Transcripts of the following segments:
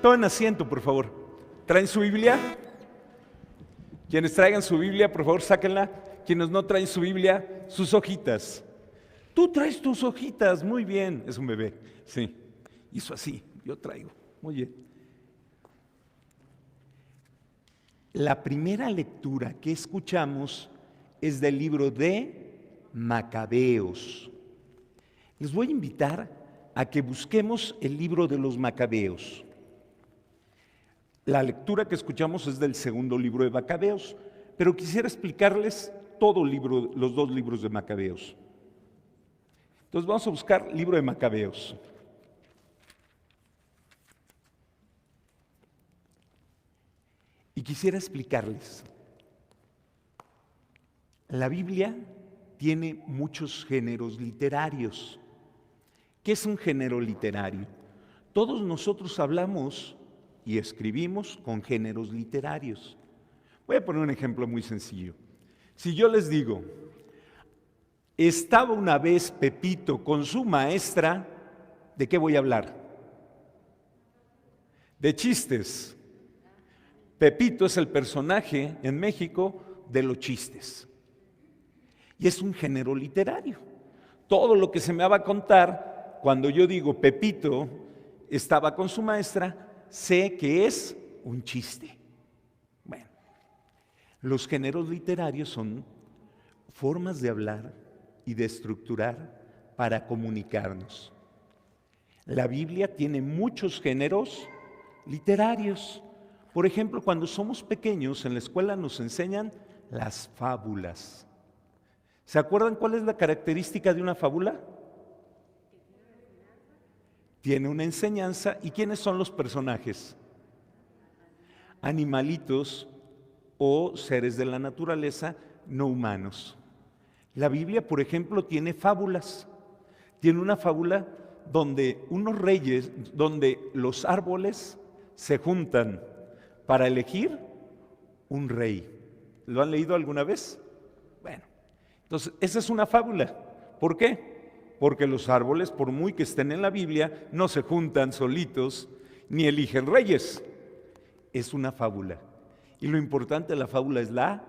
Tomen asiento, por favor. ¿Traen su Biblia? Quienes traigan su Biblia, por favor, sáquenla. Quienes no traen su Biblia, sus hojitas. Tú traes tus hojitas, muy bien. Es un bebé, sí. Hizo así, yo traigo. Muy bien. La primera lectura que escuchamos es del libro de Macabeos. Les voy a invitar a que busquemos el libro de los Macabeos. La lectura que escuchamos es del segundo libro de Macabeos, pero quisiera explicarles todo el libro, los dos libros de Macabeos. Entonces vamos a buscar libro de Macabeos. Y quisiera explicarles. La Biblia tiene muchos géneros literarios. ¿Qué es un género literario? Todos nosotros hablamos y escribimos con géneros literarios. Voy a poner un ejemplo muy sencillo. Si yo les digo, estaba una vez Pepito con su maestra, ¿de qué voy a hablar? De chistes. Pepito es el personaje en México de los chistes. Y es un género literario. Todo lo que se me va a contar, cuando yo digo Pepito estaba con su maestra, sé que es un chiste. Bueno, los géneros literarios son formas de hablar y de estructurar para comunicarnos. La Biblia tiene muchos géneros literarios. Por ejemplo, cuando somos pequeños, en la escuela nos enseñan las fábulas. ¿Se acuerdan cuál es la característica de una fábula? Tiene una enseñanza. ¿Y quiénes son los personajes? Animalitos o seres de la naturaleza no humanos. La Biblia, por ejemplo, tiene fábulas. Tiene una fábula donde unos reyes, donde los árboles se juntan para elegir un rey. ¿Lo han leído alguna vez? Bueno, entonces esa es una fábula. ¿Por qué? Porque los árboles, por muy que estén en la Biblia, no se juntan solitos ni eligen reyes. Es una fábula. Y lo importante de la fábula es la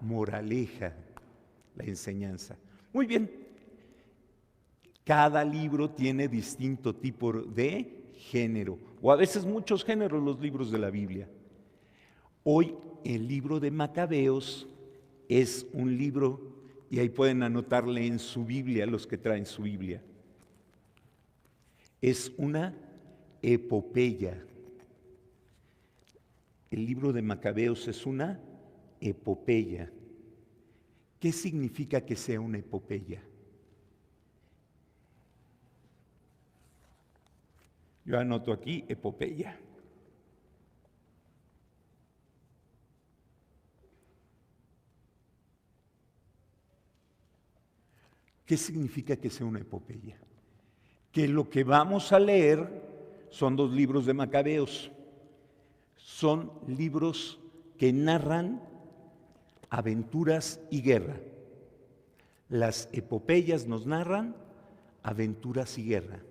moraleja, la enseñanza. Muy bien. Cada libro tiene distinto tipo de género, o a veces muchos géneros los libros de la Biblia. Hoy el libro de Macabeos es un libro, y ahí pueden anotarle en su Biblia los que traen su Biblia. Es una epopeya. El libro de Macabeos es una epopeya. ¿Qué significa que sea una epopeya? Yo anoto aquí epopeya. ¿Qué significa que sea una epopeya? Que lo que vamos a leer son dos libros de Macabeos. Son libros que narran aventuras y guerra. Las epopeyas nos narran aventuras y guerra.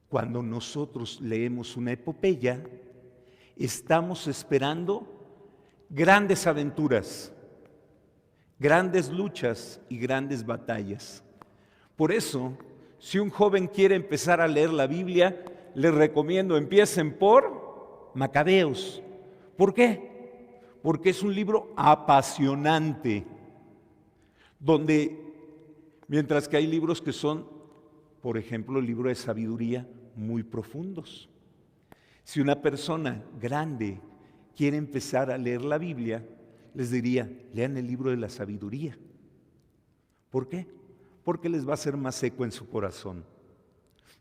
Cuando nosotros leemos una epopeya, estamos esperando grandes aventuras, grandes luchas y grandes batallas. Por eso, si un joven quiere empezar a leer la Biblia, les recomiendo empiecen por Macabeos. ¿Por qué? Porque es un libro apasionante, donde, mientras que hay libros que son, por ejemplo, el libro de sabiduría, muy profundos. Si una persona grande quiere empezar a leer la Biblia, les diría, lean el libro de la sabiduría. ¿Por qué? Porque les va a ser más eco en su corazón.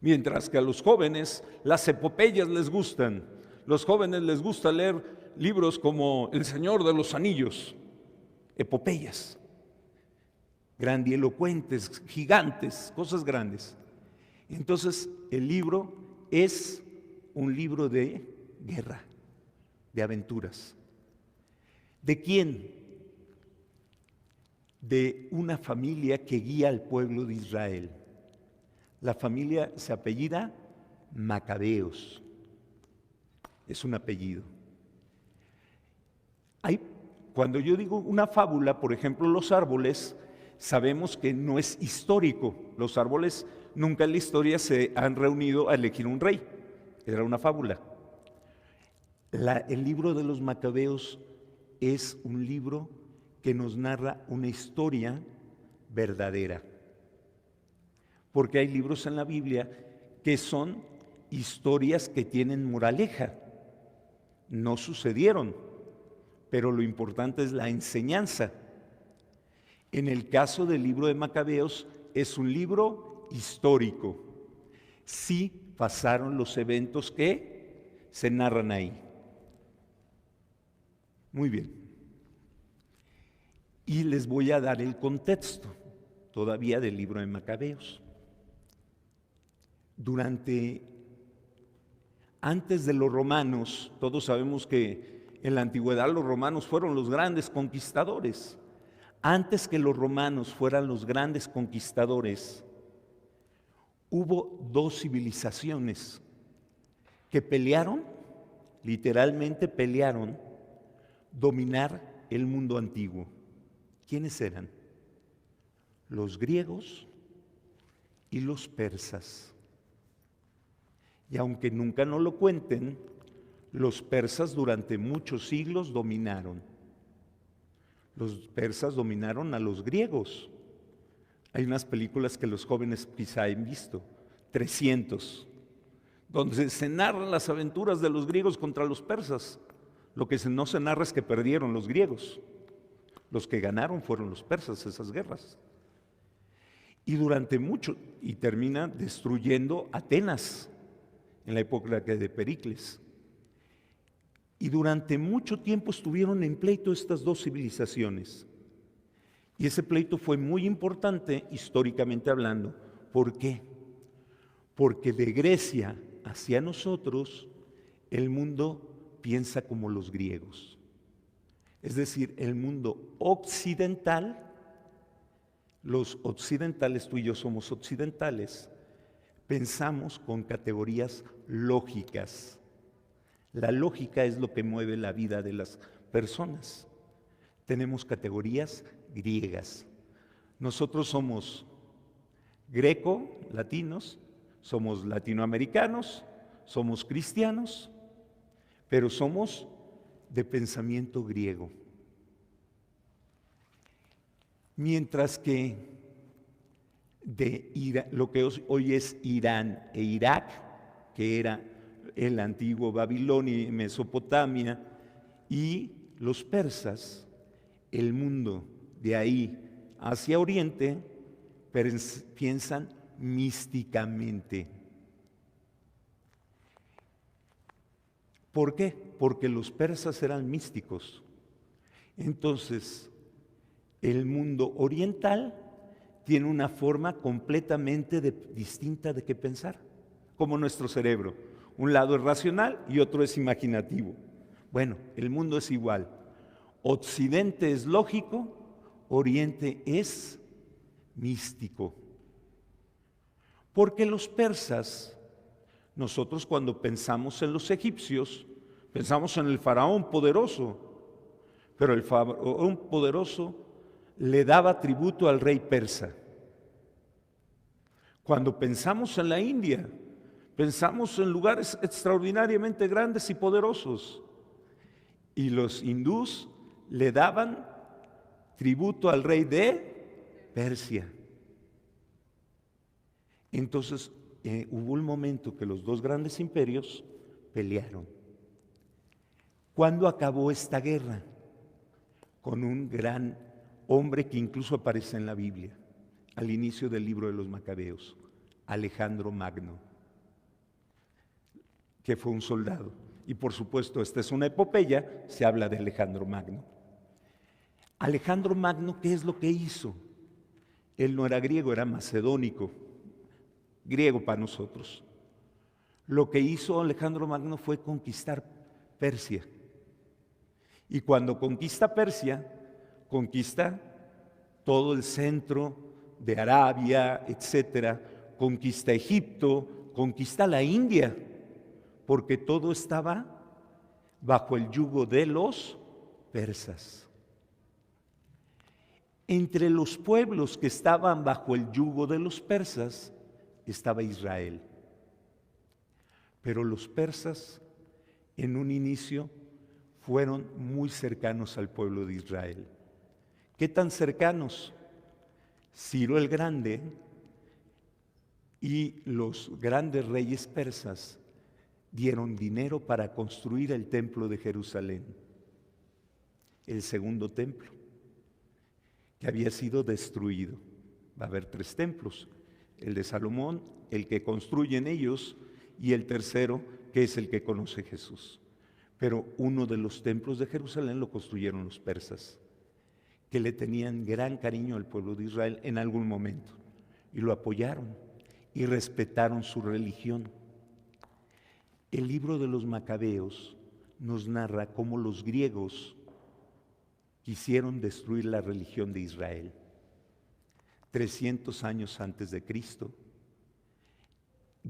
Mientras que a los jóvenes las epopeyas les gustan. Los jóvenes les gusta leer libros como El Señor de los Anillos, epopeyas, grandilocuentes, gigantes, cosas grandes. Entonces, el libro es un libro de guerra, de aventuras. ¿De quién? De una familia que guía al pueblo de Israel. La familia se apellida Macabeos. es un apellido. Cuando yo digo una fábula, por ejemplo, los árboles, sabemos que no es histórico. Los árboles nunca en la historia se han reunido a elegir un rey. Era una fábula. El libro de los Macabeos es un libro que nos narra una historia verdadera. Porque hay libros en la Biblia que son historias que tienen moraleja. No sucedieron, pero lo importante es la enseñanza. En el caso del libro de Macabeos, es un libro histórico. Sí pasaron los eventos que se narran ahí. Muy bien. Y les voy a dar el contexto todavía del libro de Macabeos. Antes de los romanos, todos sabemos que en la antigüedad los romanos fueron los grandes conquistadores. Antes que los romanos fueran los grandes conquistadores, hubo dos civilizaciones que pelearon, literalmente pelearon, dominar el mundo antiguo. ¿Quiénes eran? Los griegos y los persas. Y aunque nunca nos lo cuenten, los persas durante muchos siglos dominaron. Los persas dominaron a los griegos. Hay unas películas que los jóvenes quizá han visto, 300, donde se narran las aventuras de los griegos contra los persas. Lo que no se narra es que perdieron los griegos. Los que ganaron fueron los persas, esas guerras. Y termina destruyendo Atenas en la época de Pericles. Y durante mucho tiempo estuvieron en pleito estas dos civilizaciones. Y ese pleito fue muy importante históricamente hablando. ¿Por qué? Porque de Grecia hacia nosotros el mundo piensa como los griegos. Es decir, el mundo occidental, los occidentales, tú y yo somos occidentales, pensamos con categorías lógicas. La lógica es lo que mueve la vida de las personas. Tenemos categorías griegas. Nosotros somos greco-latinos, somos latinoamericanos, somos cristianos, pero somos de pensamiento griego. Mientras que lo que hoy es Irán e Irak, que era el antiguo Babilonia y Mesopotamia, y los persas, el mundo de ahí hacia Oriente, piensan místicamente. ¿Por qué? Porque los persas eran místicos. Entonces, el mundo oriental tiene una forma completamente distinta de qué pensar, como nuestro cerebro. Un lado es racional y otro es imaginativo. Bueno, el mundo es igual. Occidente es lógico, Oriente es místico. Porque los persas, nosotros cuando pensamos en los egipcios, pensamos en el faraón poderoso, pero el faraón poderoso le daba tributo al rey persa. Cuando pensamos en la India, pensamos en lugares extraordinariamente grandes y poderosos. Y los hindús le daban tributo al rey de Persia. Entonces, hubo un momento que los dos grandes imperios pelearon. ¿Cuándo acabó esta guerra? Con un gran hombre que incluso aparece en la Biblia, al inicio del libro de los Macabeos, Alejandro Magno, que fue un soldado. Y por supuesto, esta es una epopeya, se habla de Alejandro Magno. Alejandro Magno, ¿qué es lo que hizo? Él no era griego, era macedónico, griego para nosotros. Lo que hizo Alejandro Magno fue conquistar Persia. Y cuando conquista Persia, conquista todo el centro de Arabia, etcétera, conquista Egipto, conquista la India, porque todo estaba bajo el yugo de los persas. Entre los pueblos que estaban bajo el yugo de los persas estaba Israel. Pero los persas en un inicio fueron muy cercanos al pueblo de Israel. ¿Qué tan cercanos? Ciro el Grande y los grandes reyes persas dieron dinero para construir el templo de Jerusalén, el segundo templo, que había sido destruido. Va a haber 3 templos, el de Salomón, el que construyen ellos, y el tercero, que es el que conoce Jesús. Pero uno de los templos de Jerusalén lo construyeron los persas, que le tenían gran cariño al pueblo de Israel en algún momento, y lo apoyaron y respetaron su religión. El libro de los Macabeos nos narra cómo los griegos quisieron destruir la religión de Israel. 300 años antes de Cristo,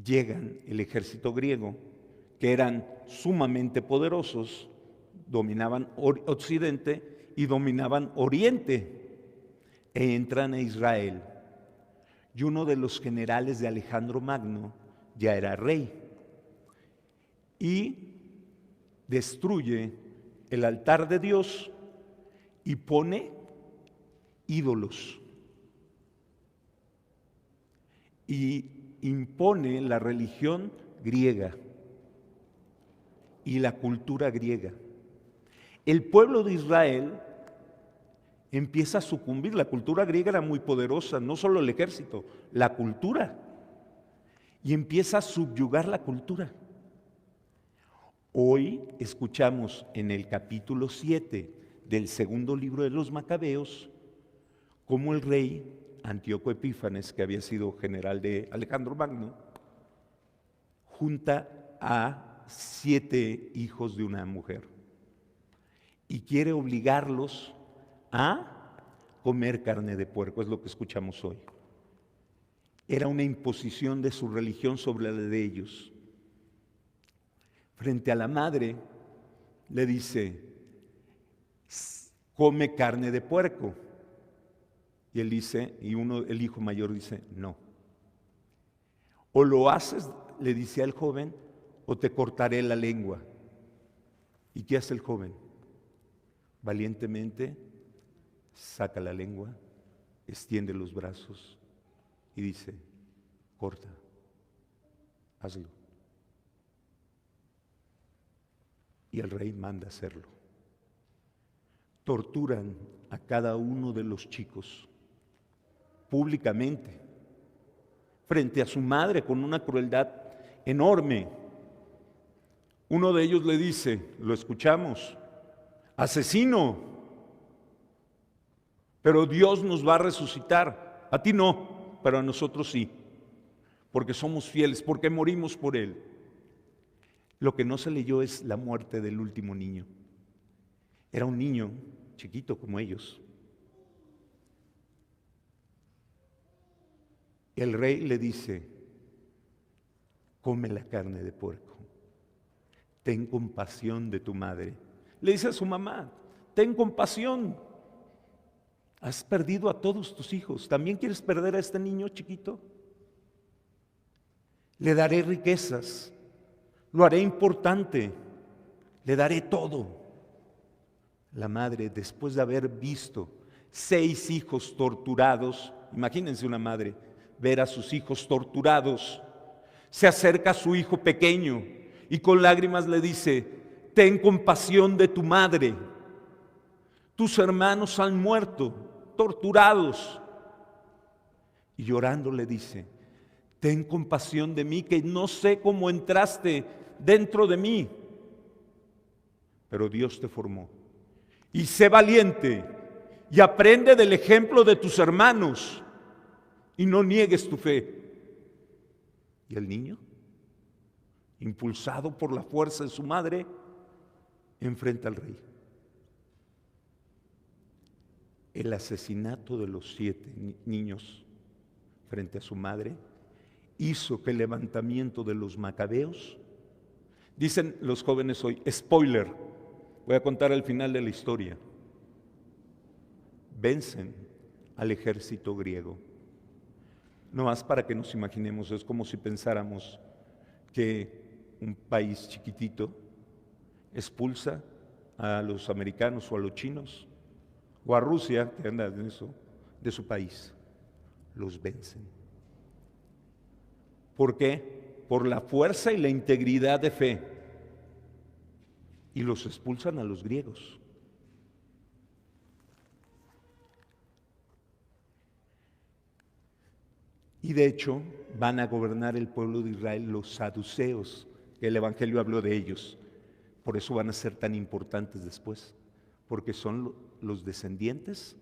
llegan el ejército griego, que eran sumamente poderosos, dominaban Occidente y dominaban Oriente, e entran a Israel. Y uno de los generales de Alejandro Magno ya era rey, y destruye el altar de Dios y pone ídolos y impone la religión griega y la cultura griega. El pueblo de Israel empieza a sucumbir. La cultura griega era muy poderosa, no solo el ejército, la cultura, y empieza a subyugar la cultura. Hoy escuchamos en el capítulo 7 del segundo libro de los Macabeos cómo el rey Antíoco Epífanes, que había sido general de Alejandro Magno, junta a 7 hijos de una mujer y quiere obligarlos a comer carne de puerco. Es lo que escuchamos hoy. Era una imposición de su religión sobre la de ellos. Frente a la madre le dice: come carne de puerco. Y él dice, el hijo mayor dice, no. O lo haces, le dice al joven, o te cortaré la lengua. ¿Y qué hace el joven? Valientemente saca la lengua, extiende los brazos y dice: corta, hazlo. Y el rey manda hacerlo. Torturan a cada uno de los chicos públicamente, frente a su madre, con una crueldad enorme. Uno de ellos le dice, lo escuchamos: asesino, pero Dios nos va a resucitar. A ti no, pero a nosotros sí, porque somos fieles, porque morimos por Él. Lo que no se leyó es la muerte del último niño. Era un niño chiquito como ellos. El rey le dice: come la carne de puerco, ten compasión de tu madre. Le dice a su mamá: ten compasión, has perdido a todos tus hijos, ¿también quieres perder a este niño chiquito? Le daré riquezas, lo haré importante, le daré todo. La madre, después de haber visto 6 hijos torturados, imagínense una madre ver a sus hijos torturados, se acerca a su hijo pequeño y con lágrimas le dice: ten compasión de tu madre, tus hermanos han muerto, torturados. Y llorando le dice: ten compasión de mí, que no sé cómo entraste dentro de mí, pero Dios te formó. Y sé valiente y aprende del ejemplo de tus hermanos y no niegues tu fe. Y el niño, impulsado por la fuerza de su madre, enfrenta al rey. El asesinato de los 7 niños frente a su madre hizo que el levantamiento de los Macabeos Dicen los jóvenes hoy, spoiler, voy a contar al final de la historia. Vencen al ejército griego. No más para que nos imaginemos, es como si pensáramos que un país chiquitito expulsa a los americanos o a los chinos o a Rusia, que anda en eso, de su país. Los vencen. ¿Por qué? Por la fuerza y la integridad de fe. Y los expulsan a los griegos. Y de hecho van a gobernar el pueblo de Israel los saduceos, que el Evangelio habló de ellos. Por eso van a ser tan importantes después, porque son los descendientes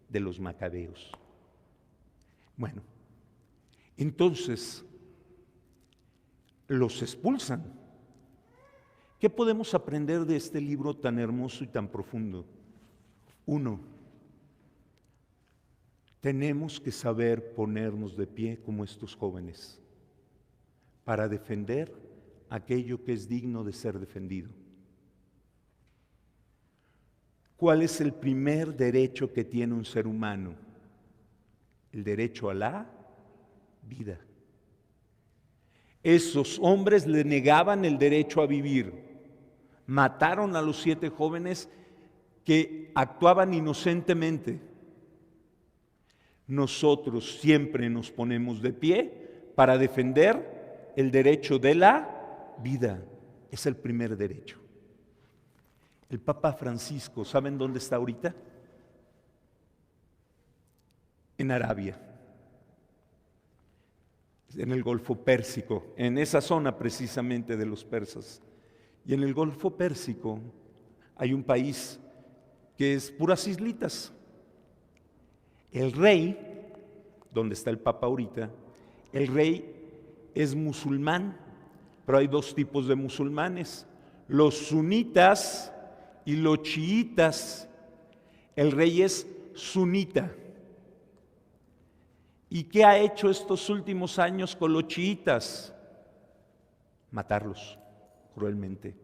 de los macabeos. Bueno, entonces los expulsan. ¿Qué podemos aprender de este libro tan hermoso y tan profundo? Uno, tenemos que saber ponernos de pie como estos jóvenes para defender aquello que es digno de ser defendido. ¿Cuál es el primer derecho que tiene un ser humano? El derecho a la vida. Esos hombres le negaban el derecho a vivir. Mataron a los 7 jóvenes que actuaban inocentemente. Nosotros siempre nos ponemos de pie para defender el derecho de la vida. Es el primer derecho. El Papa Francisco, ¿saben dónde está ahorita? En Arabia, en el Golfo Pérsico, en esa zona precisamente de los persas. Y en el Golfo Pérsico hay un país que es puras islitas. El rey, donde está el Papa ahorita, el rey es musulmán, pero hay 2 tipos de musulmanes, los sunitas y los chiitas. El rey es sunita. ¿Y qué ha hecho estos últimos años con los chiitas? Matarlos cruelmente.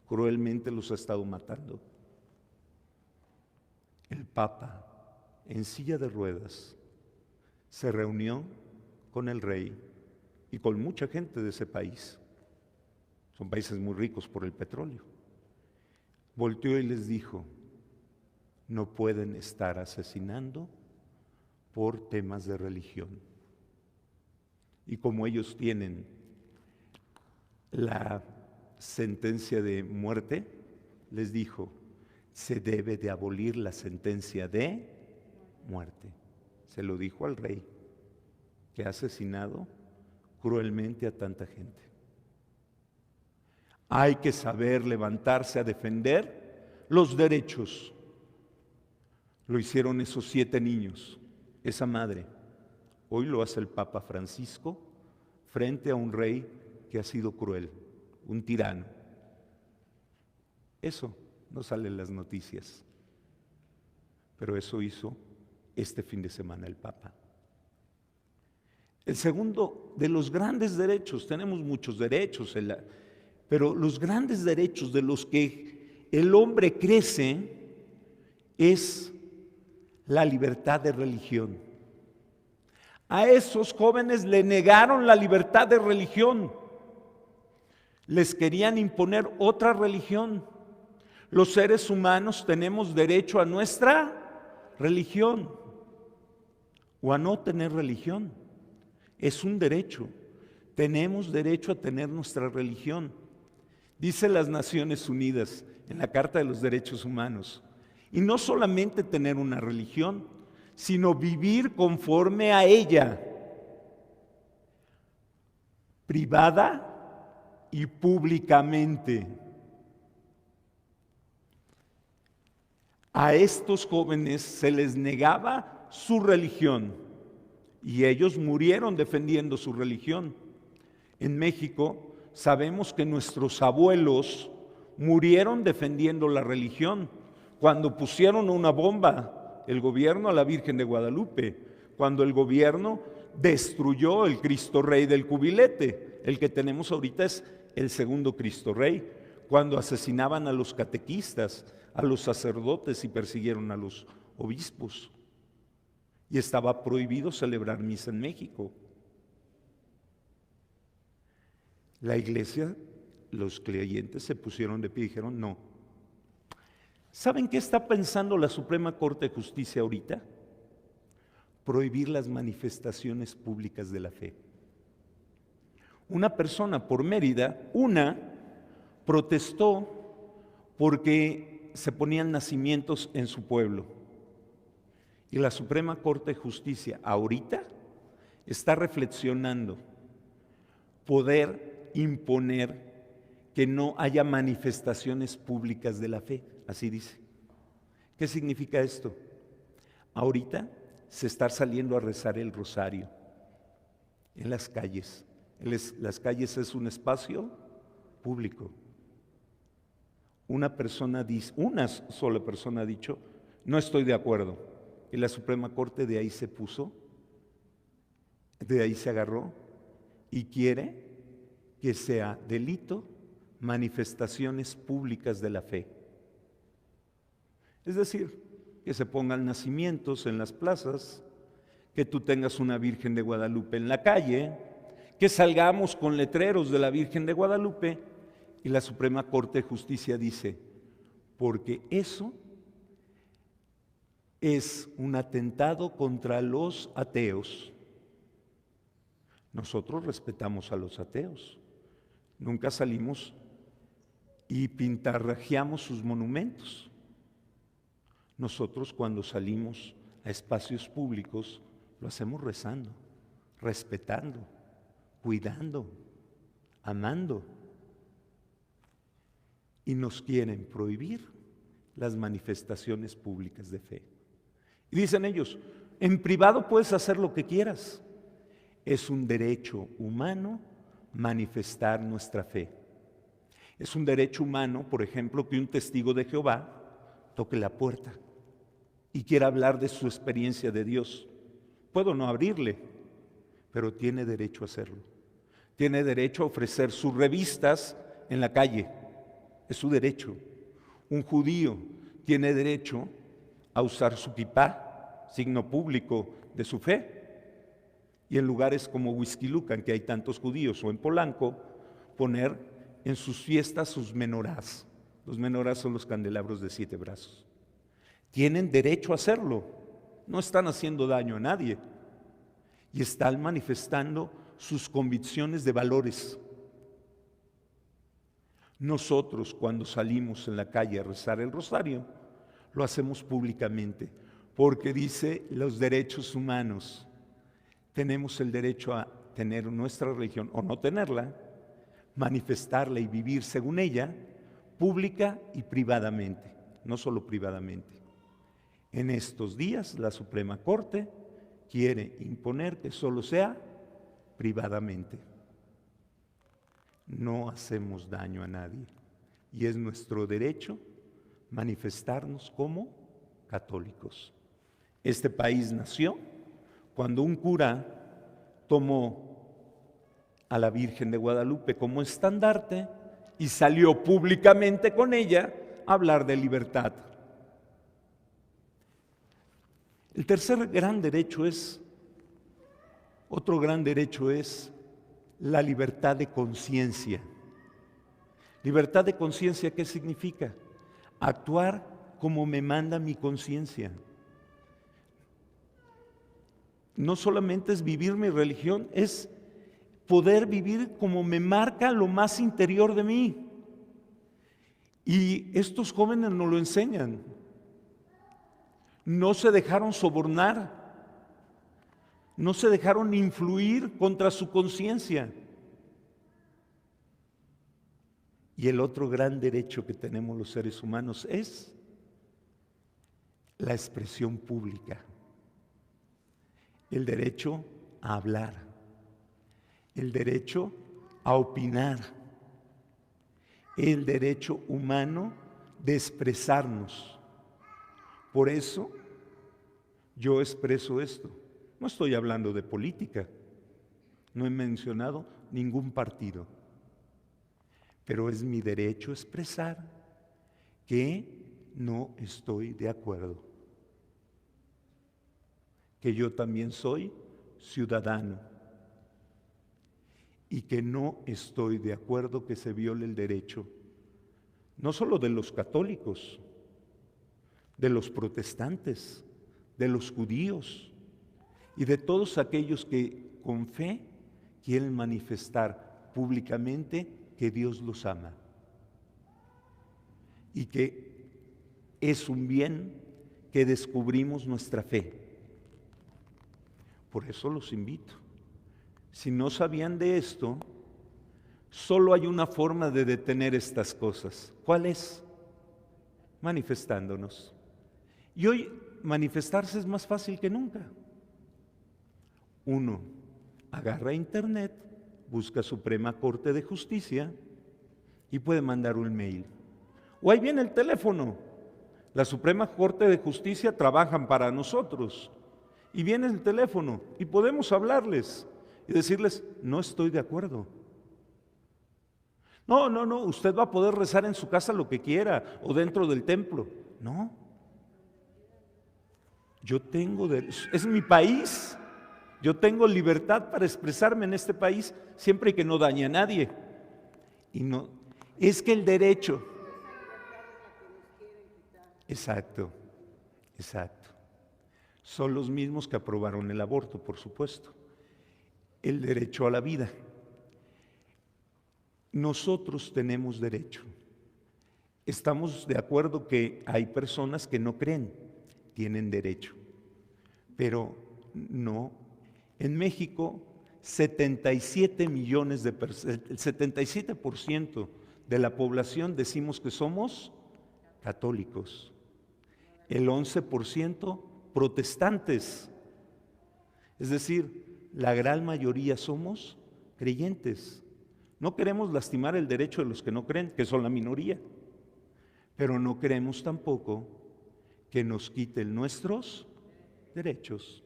Cruelmente los ha estado matando. El Papa, en silla de ruedas, se reunió con el rey y con mucha gente de ese país. Son países muy ricos por el petróleo. Volteó y les dijo: no pueden estar asesinando por temas de religión. Y como ellos tienen la sentencia de muerte, les dijo: se debe de abolir la sentencia de muerte. Se lo dijo al rey, que ha asesinado cruelmente a tanta gente. Hay que saber levantarse a defender los derechos. Lo hicieron esos 7 niños, esa madre. Hoy lo hace el Papa Francisco frente a un rey que ha sido cruel, un tirano. Eso no sale en las noticias, pero eso hizo este fin de semana el Papa. El segundo de los grandes derechos, tenemos muchos derechos, pero los grandes derechos de los que el hombre crece es la libertad de religión. A esos jóvenes le negaron la libertad de religión. Les querían imponer otra religión. Los seres humanos tenemos derecho a nuestra religión o a no tener religión. Es un derecho. Tenemos derecho a tener nuestra religión. Dice las Naciones Unidas en la Carta de los Derechos Humanos. Y no solamente tener una religión, sino vivir conforme a ella, privada y públicamente. A estos jóvenes se les negaba su religión y ellos murieron defendiendo su religión. En México sabemos que nuestros abuelos murieron defendiendo la religión cuando pusieron una bomba el gobierno a la Virgen de Guadalupe, cuando el gobierno destruyó el Cristo Rey del Cubilete. El que tenemos ahorita es el segundo Cristo Rey, cuando asesinaban a los catequistas, a los sacerdotes y persiguieron a los obispos. Y estaba prohibido celebrar misa en México. La iglesia, los creyentes se pusieron de pie y dijeron no. ¿Saben qué está pensando la Suprema Corte de Justicia ahorita? Prohibir las manifestaciones públicas de la fe. Una persona por Mérida, protestó porque se ponían nacimientos en su pueblo. Y la Suprema Corte de Justicia ahorita está reflexionando poder imponer que no haya manifestaciones públicas de la fe, así dice. ¿Qué significa esto? Ahorita se está saliendo a rezar el rosario en las calles. Las calles es un espacio público. Una sola persona ha dicho, no estoy de acuerdo. Y la Suprema Corte de ahí se puso, de ahí se agarró y quiere que sea delito manifestaciones públicas de la fe. Es decir, que se pongan nacimientos en las plazas, que tú tengas una Virgen de Guadalupe en la calle, que salgamos con letreros de la Virgen de Guadalupe, y la Suprema Corte de Justicia dice, porque eso es un atentado contra los ateos. Nosotros respetamos a los ateos, nunca salimos y pintarrajeamos sus monumentos. Nosotros cuando salimos a espacios públicos lo hacemos rezando, respetando, cuidando, amando. Y nos quieren prohibir las manifestaciones públicas de fe. Y dicen ellos, en privado puedes hacer lo que quieras. Es un derecho humano manifestar nuestra fe. Es un derecho humano, por ejemplo, que un testigo de Jehová toque la puerta y quiera hablar de su experiencia de Dios. Puedo no abrirle, pero tiene derecho a hacerlo. Tiene derecho a ofrecer sus revistas en la calle. Es su derecho. Un judío tiene derecho a usar su kipá, signo público de su fe. Y en lugares como Huixquilucan, que hay tantos judíos, o en Polanco, poner en sus fiestas sus menorás. Los menorás son los candelabros de 7 brazos. Tienen derecho a hacerlo. No están haciendo daño a nadie. Y están manifestando sus convicciones de valores. Nosotros, cuando salimos en la calle a rezar el rosario, lo hacemos públicamente, porque dice los derechos humanos. Tenemos el derecho a tener nuestra religión o no tenerla, manifestarla y vivir según ella, pública y privadamente, no solo privadamente. En estos días la Suprema Corte quiere imponer que solo sea privadamente. No hacemos daño a nadie y es nuestro derecho manifestarnos como católicos. Este país nació cuando un cura tomó a la Virgen de Guadalupe como estandarte y salió públicamente con ella a hablar de libertad. El tercer gran derecho otro gran derecho es la libertad de conciencia. Libertad de conciencia, ¿qué significa? Actuar como me manda mi conciencia. No solamente es vivir mi religión, es poder vivir como me marca lo más interior de mí. Y estos jóvenes nos lo enseñan. No se dejaron sobornar, no se dejaron influir contra su conciencia. Y el otro gran derecho que tenemos los seres humanos es la expresión pública, el derecho a hablar, el derecho a opinar, el derecho humano de expresarnos. Por eso yo expreso esto. No estoy hablando de política, no he mencionado ningún partido. pero es mi derecho expresar que no estoy de acuerdo, que yo también soy ciudadano y que no estoy de acuerdo que se viole el derecho, no solo de los católicos, de los protestantes, de los judíos y de todos aquellos que con fe quieren manifestar públicamente que Dios los ama y que es un bien que descubrimos nuestra fe. Por eso los invito. Si no sabían de esto, solo hay una forma de detener estas cosas. ¿Cuál es? Manifestándonos. Y hoy manifestarse es más fácil que nunca. Uno agarra internet, busca Suprema Corte de Justicia y puede mandar un mail. O ahí viene el teléfono. La Suprema Corte de Justicia trabajan para nosotros. Y viene el teléfono y podemos hablarles y decirles, no estoy de acuerdo. No, usted va a poder rezar en su casa lo que quiera o dentro del templo. No. Yo tengo es mi país. Yo tengo libertad para expresarme en este país siempre que no dañe a nadie. Y no, es que el derecho. Exacto. Son los mismos que aprobaron el aborto, por supuesto. El derecho a la vida. Nosotros tenemos derecho. Estamos de acuerdo que hay personas que no creen, tienen derecho. Pero no. En México, 77 millones de personas, el 77% de la población decimos que somos católicos. El 11% protestantes, es decir, la gran mayoría somos creyentes. No queremos lastimar el derecho de los que no creen, que son la minoría, pero no queremos tampoco que nos quiten nuestros derechos.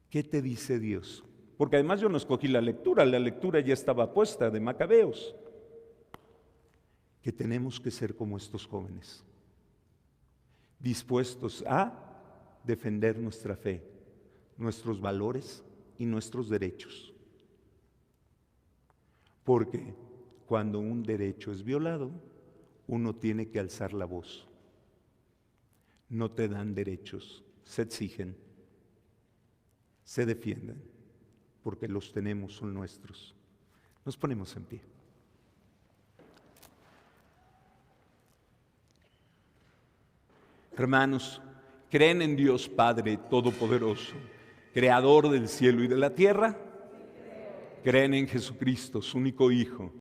¿Qué te dice Dios? Porque además yo no escogí la lectura ya estaba puesta de Macabeos. Que tenemos que ser como estos jóvenes, dispuestos a defender nuestra fe, nuestros valores y nuestros derechos. Porque cuando un derecho es violado, uno tiene que alzar la voz. No te dan derechos, se exigen, se defienden, porque los tenemos, son nuestros. Nos ponemos en pie. Hermanos, ¿creen en Dios Padre Todopoderoso, Creador del cielo y de la tierra? ¿Creen en Jesucristo, su único Hijo,